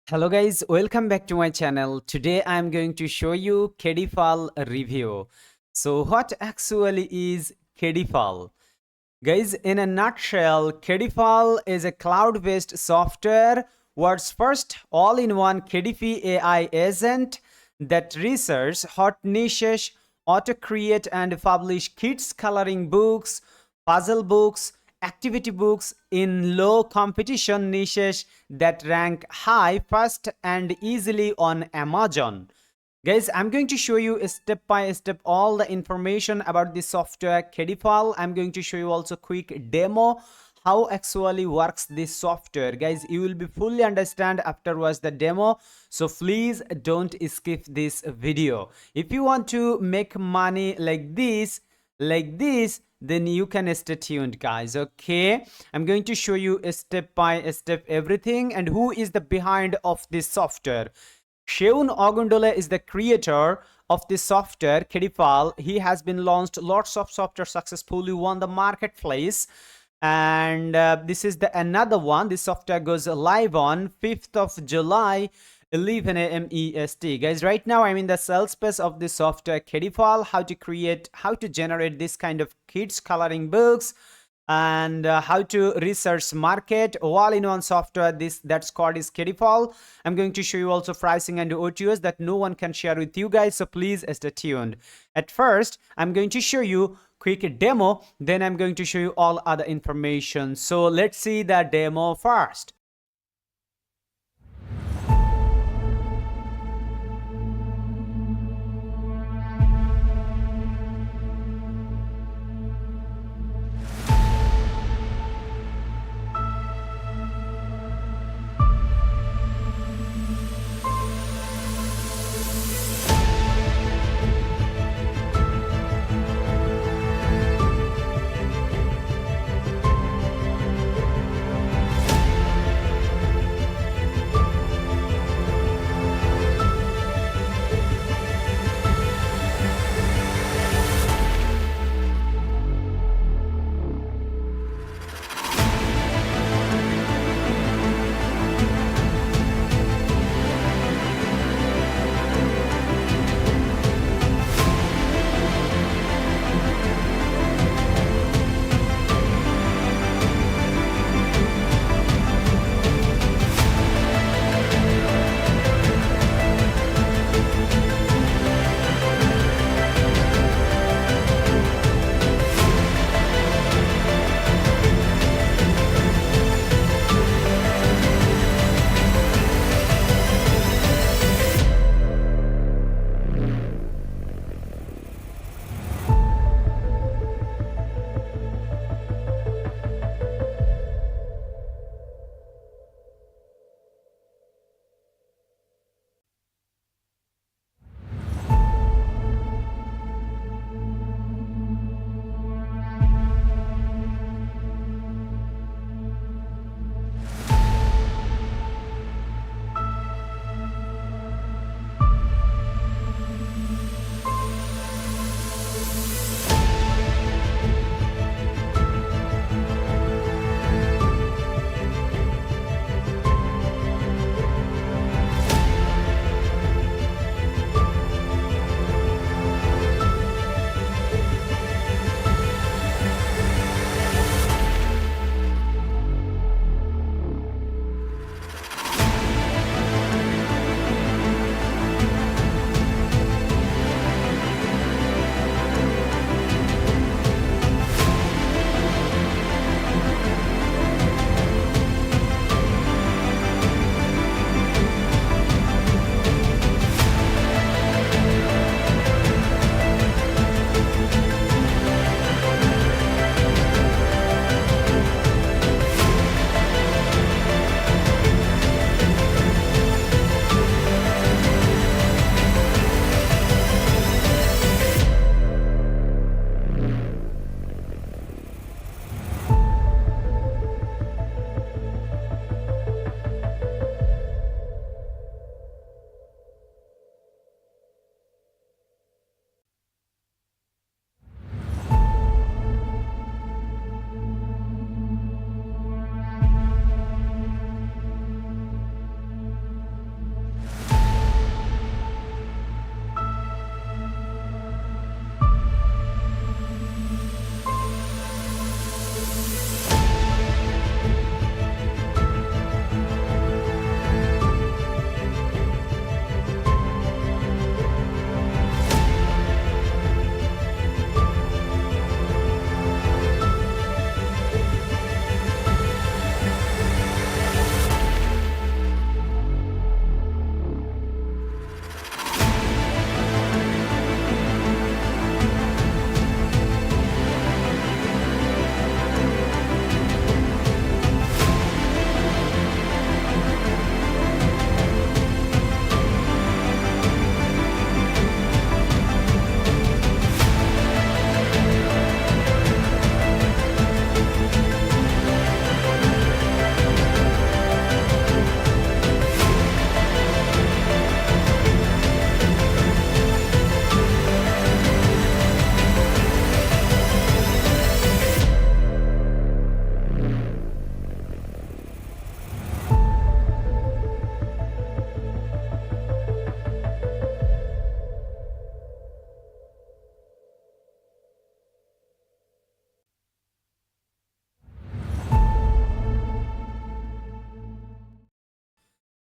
Hello guys, welcome back to my channel. Today I am going to show you KDPal review. So what actually is KDPal? Guys, in a nutshell, KDPal is a cloud-based software, world's first all-in-one KDP AI agent that researches hot niches, auto-create and publish kids coloring books, puzzle books, activity books in low competition niches that rank high, fast and easily on Amazon. Guys, I'm going to show you step by step all the information about this software KDPal. I'm going to show you also quick demo how actually works this software. Guys, you will be fully understand afterwards the demo, so please don't skip this video. If you want to make money like this, then you can stay tuned, guys. Okay, I'm going to show you step by step everything and who is the behind of this software. 𝗕𝗂𝗂𝗀𝗀𝗀 is the creator of this software KDPal. He has been launched lots of software, successfully won the marketplace, and this is the another one. This software goes live on 5th of July 11 a.m. EST. Guys, right now I'm in the sales space of this software KDPal, how to generate this kind of kids coloring books, and how to research market all-in-one software. That's called is KDPal. I'm going to show you also pricing and OTOs that no one can share with you guys, so please stay tuned. At first I'm going to show you quick demo, then I'm going to show you all other information. So let's see the demo first.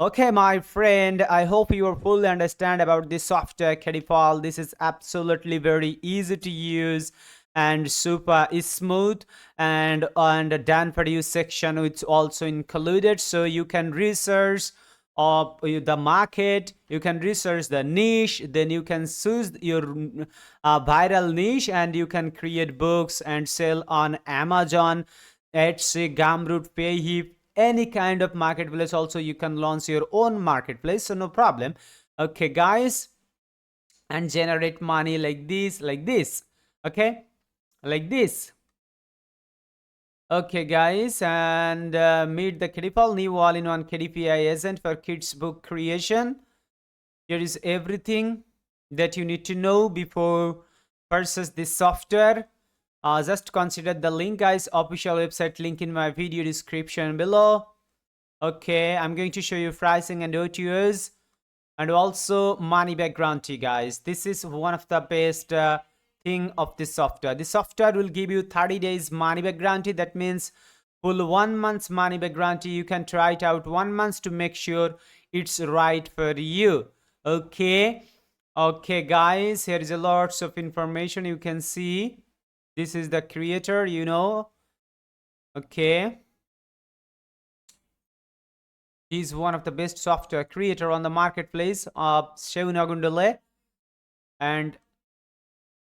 Okay, my friend, I hope you are fully understand about this software KDPal. This is absolutely very easy to use and super smooth, and done for you section it's also included, so you can research of the market, you can research the niche, then you can choose your viral niche, and you can create books and sell on Amazon, 𝗕𝗟𝗡𝗊𝗲𝗀𝗍, 𝗕𝗓𝗡𝗞, any kind of marketplace. Also you can launch your own marketplace, so no problem. Okay guys, and generate money like this, okay, like this. Okay guys, and meet the KDPal new all-in-one KDPI agent for kids book creation. Here is everything that you need to know before purchase this software. Just consider the link, guys, official website link in my video description below. Okay, I'm going to show you pricing and OTOs, and also money back guarantee, guys. This is one of the best thing of this software. This software will give you 30 days money back guarantee. That means full 1 month's money back guarantee. You can try it out 1 month to make sure it's right for you. Okay, okay guys, here is a lots of information you can see. This is the creator, you know. Okay, he's one of the best software creator on the marketplace of 𝗕𝗟𝗂𝗀𝗀𝗀𝗀. And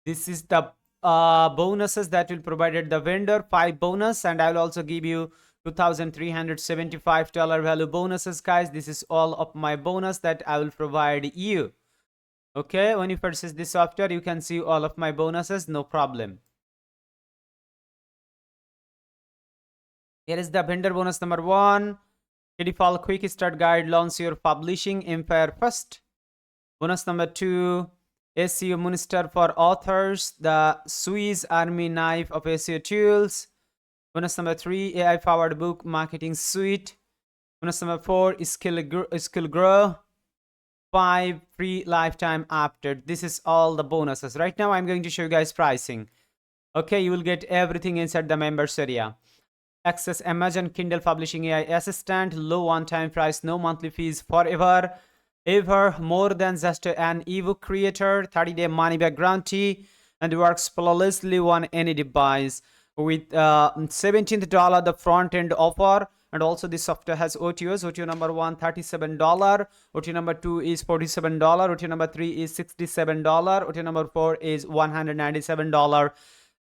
this is the bonuses that will provided the vendor, 5 bonus, and I will also give you $2,375 value bonuses, guys. This is all of my bonus that I will provide you. Okay, when you purchase this software, you can see all of my bonuses, no problem. Here is the vendor bonus number 1. KDPal quick start guide, launch your publishing empire first. Bonus number 2, SEO minister for authors, the Swiss Army knife of SEO tools. Bonus number 3, AI powered book marketing suite. Bonus number 4, skill grow. 5, free lifetime update. This is all the bonuses. Right now I'm going to show you guys pricing. Okay, you will get everything inside the members area. Access Amazon Kindle Publishing AI Assistant, low one-time price, no monthly fees, forever, ever, more than just an ebook creator, 30-day money-back guarantee, and works flawlessly on any device with $17 the front-end offer. And also this software has OTOs. OTO number 1, $37. OTO number 2 is $47. OTO number 3 is $67. OTO number 4 is $197.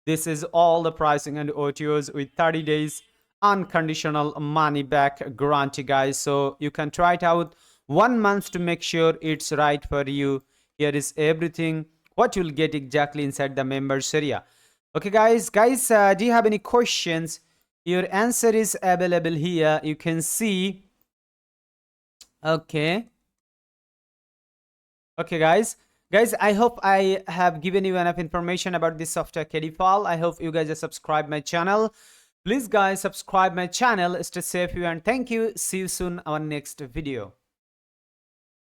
This is all the pricing and OTOs with 30 days unconditional money back guarantee, guys. So you can try it out 1 month to make sure it's right for you. Here is everything what you'll get exactly inside the members area. Okay guys, do you have any questions? Your answer is available here, you can see. Okay guys, I hope I have given you enough information about this software KDPal. I hope you guys have subscribed my channel. Please guys, subscribe my channel. Stay safe and thank you. See you soon on our next video.